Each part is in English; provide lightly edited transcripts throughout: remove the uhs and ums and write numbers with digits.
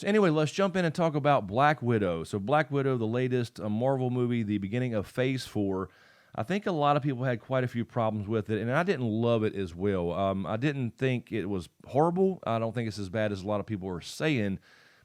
So anyway, let's jump in and talk about Black Widow. So Black Widow, the latest Marvel movie, the beginning of Phase 4. I think a lot of people had quite a few problems with it, and I didn't love it as well. I didn't think it was horrible. I don't think it's as bad as a lot of people are saying,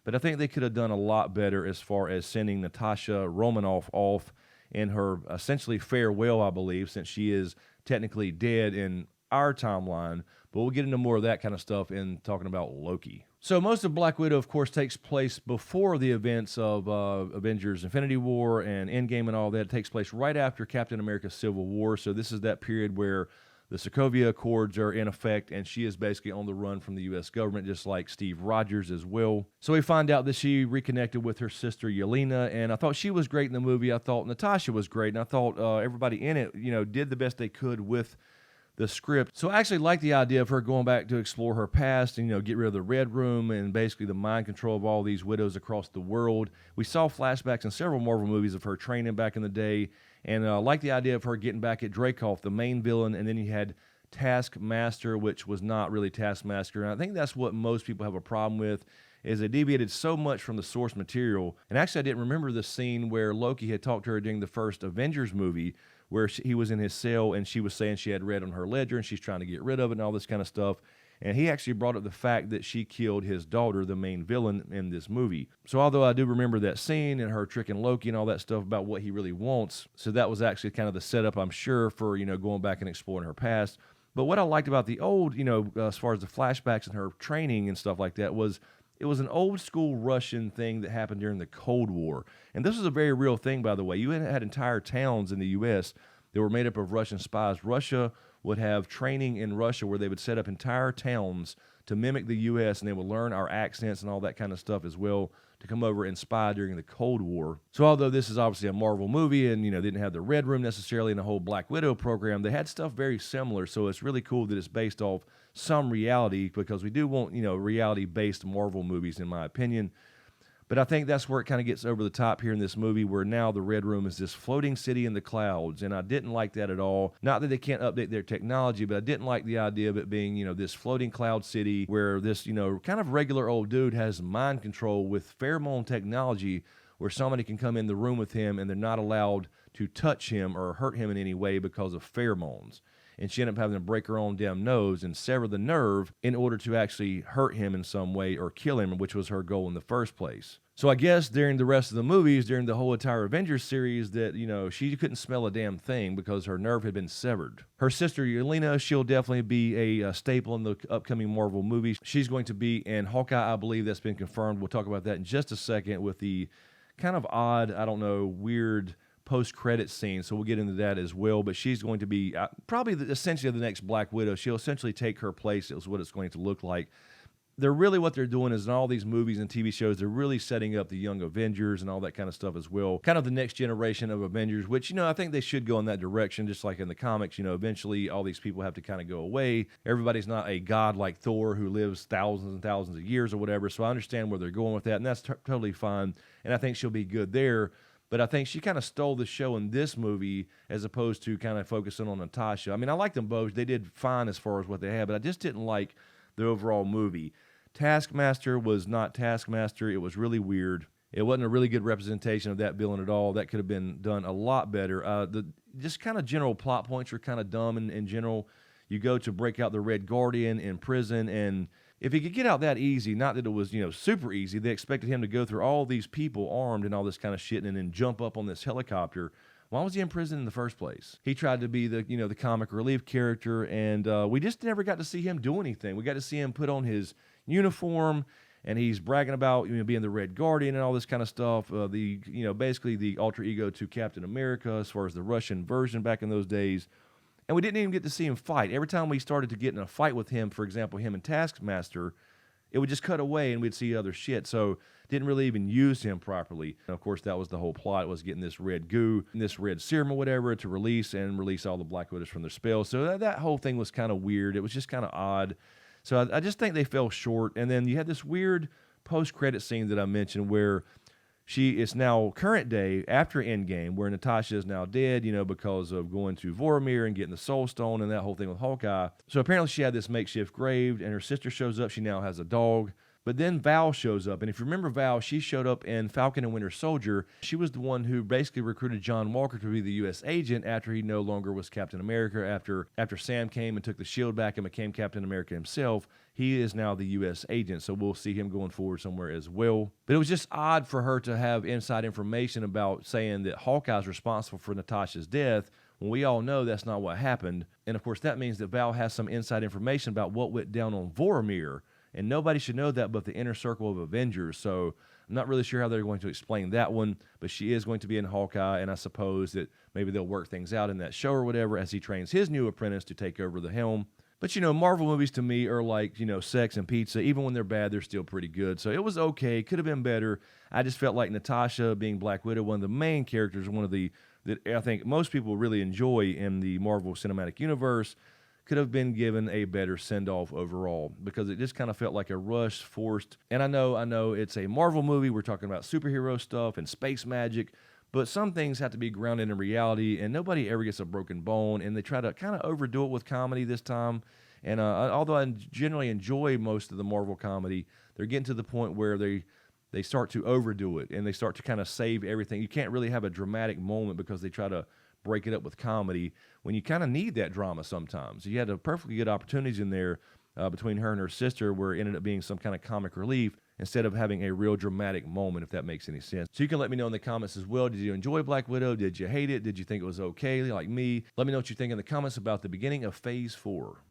but I think they could have done a lot better as far as sending Natasha Romanoff off in her essentially farewell, I believe, since she is technically dead in our timeline. But we'll get into more of that kind of stuff in talking about Loki. So most of Black Widow, of course, takes place before the events of Avengers Infinity War and Endgame and all that. It takes place right after Captain America Civil War. So this is that period where the Sokovia Accords are in effect, and she is basically on the run from the U.S. government, just like Steve Rogers as well. So we find out that she reconnected with her sister Yelena, and I thought she was great in the movie. I thought Natasha was great, and I thought everybody in it, did the best they could with the script. So I actually like the idea of her going back to explore her past and, get rid of the Red Room and basically the mind control of all these widows across the world. We saw flashbacks in several Marvel movies of her training back in the day, and I like the idea of her getting back at Dreykov, the main villain, and then you had Taskmaster, which was not really Taskmaster. And I think that's what most people have a problem with, is they deviated so much from the source material. And actually, I didn't remember the scene where Loki had talked to her during the first Avengers movie, where he was in his cell and she was saying she had red on her ledger and she's trying to get rid of it and all this kind of stuff. And he actually brought up the fact that she killed his daughter, the main villain in this movie. So although I do remember that scene and her tricking Loki and all that stuff about what he really wants, so that was actually kind of the setup, I'm sure, for, going back and exploring her past. But what I liked about the old, as far as the flashbacks and her training and stuff like that, was it was an old school Russian thing that happened during the Cold War. And this was a very real thing, by the way. You had entire towns in the U.S. that were made up of Russian spies. Russia would have training in Russia where they would set up entire towns to mimic the U.S., and they would learn our accents and all that kind of stuff as well to come over and spy during the Cold War. So although this is obviously a Marvel movie and, didn't have the Red Room necessarily in the whole Black Widow program, they had stuff very similar. So it's really cool that it's based off some reality, because we do want, reality-based Marvel movies, in my opinion. But I think that's where it kind of gets over the top here in this movie, where now the Red Room is this floating city in the clouds, and I didn't like that at all. Not that they can't update their technology, but I didn't like the idea of it being, this floating cloud city where this, kind of regular old dude has mind control with pheromone technology, where somebody can come in the room with him and they're not allowed to touch him or hurt him in any way because of pheromones. And she ended up having to break her own damn nose and sever the nerve in order to actually hurt him in some way or kill him, which was her goal in the first place. So I guess during the rest of the movies, during the whole entire Avengers series, that, she couldn't smell a damn thing because her nerve had been severed. Her sister, Yelena, she'll definitely be a staple in the upcoming Marvel movies. She's going to be in Hawkeye, I believe. That's been confirmed. We'll talk about that in just a second with the kind of odd, weird post-credit scene, so we'll get into that as well. But she's going to be probably essentially the next Black Widow. She'll essentially take her place, is what it's going to look like. What they're doing is in all these movies and TV shows, they're really setting up the young Avengers and all that kind of stuff as well. Kind of the next generation of Avengers, which, I think they should go in that direction, just like in the comics. Eventually all these people have to kind of go away. Everybody's not a god like Thor who lives thousands and thousands of years or whatever, so I understand where they're going with that, and that's totally fine, and I think she'll be good there. But I think she kind of stole the show in this movie as opposed to kind of focusing on Natasha. I mean, I like them both. They did fine as far as what they had, but I just didn't like the overall movie. Taskmaster was not Taskmaster. It was really weird. It wasn't a really good representation of that villain at all. That could have been done a lot better. The just kind of general plot points are kind of dumb in general. You go to break out the Red Guardian in prison, and if he could get out that easy, not that it was, super easy, they expected him to go through all these people armed and all this kind of shit and then jump up on this helicopter. Why was he in prison in the first place? He tried to be the comic relief character, and we just never got to see him do anything. We got to see him put on his uniform, and he's bragging about being the Red Guardian and all this kind of stuff. Basically the alter ego to Captain America as far as the Russian version back in those days. And we didn't even get to see him fight. Every time we started to get in a fight with him, for example, him and Taskmaster, it would just cut away and we'd see other shit. So didn't really even use him properly. And of course, that was the whole plot, was getting this red goo, this red serum or whatever to release all the Black Widows from their spells. So that whole thing was kind of weird. It was just kind of odd. So I just think they fell short. And then you had this weird post-credit scene that I mentioned where she is now current day after Endgame, where Natasha is now dead, because of going to Vormir and getting the Soul Stone and that whole thing with Hawkeye. So apparently she had this makeshift grave, and her sister shows up. She now has a dog. But then Val shows up, and if you remember Val, she showed up in Falcon and Winter Soldier. She was the one who basically recruited John Walker to be the U.S. agent after he no longer was Captain America. After Sam came and took the shield back and became Captain America himself, he is now the U.S. agent, so we'll see him going forward somewhere as well. But it was just odd for her to have inside information about saying that Hawkeye's responsible for Natasha's death, when we all know that's not what happened. And of course, that means that Val has some inside information about what went down on Vormir. And nobody should know that but the inner circle of Avengers. So I'm not really sure how they're going to explain that one, but she is going to be in Hawkeye, and I suppose that maybe they'll work things out in that show or whatever as he trains his new apprentice to take over the helm. But, Marvel movies to me are like, sex and pizza. Even when they're bad, they're still pretty good. So it was okay. Could have been better. I just felt like Natasha, being Black Widow, one of the main characters, one of the that I think most people really enjoy in the Marvel Cinematic Universe, could have been given a better send-off overall, because it just kind of felt like a rush, forced. And I know it's a Marvel movie. We're talking about superhero stuff and space magic, but some things have to be grounded in reality, and nobody ever gets a broken bone, and they try to kind of overdo it with comedy this time. And although I generally enjoy most of the Marvel comedy, they're getting to the point where they start to overdo it, and they start to kind of save everything. You can't really have a dramatic moment because they try to break it up with comedy when you kind of need that drama sometimes. You had a perfectly good opportunities in there between her and her sister where it ended up being some kind of comic relief instead of having a real dramatic moment, if that makes any sense. So you can let me know in the comments as well. Did you enjoy Black Widow? Did you hate it? Did you think it was okay like me? Let me know what you think in the comments about the beginning of Phase 4.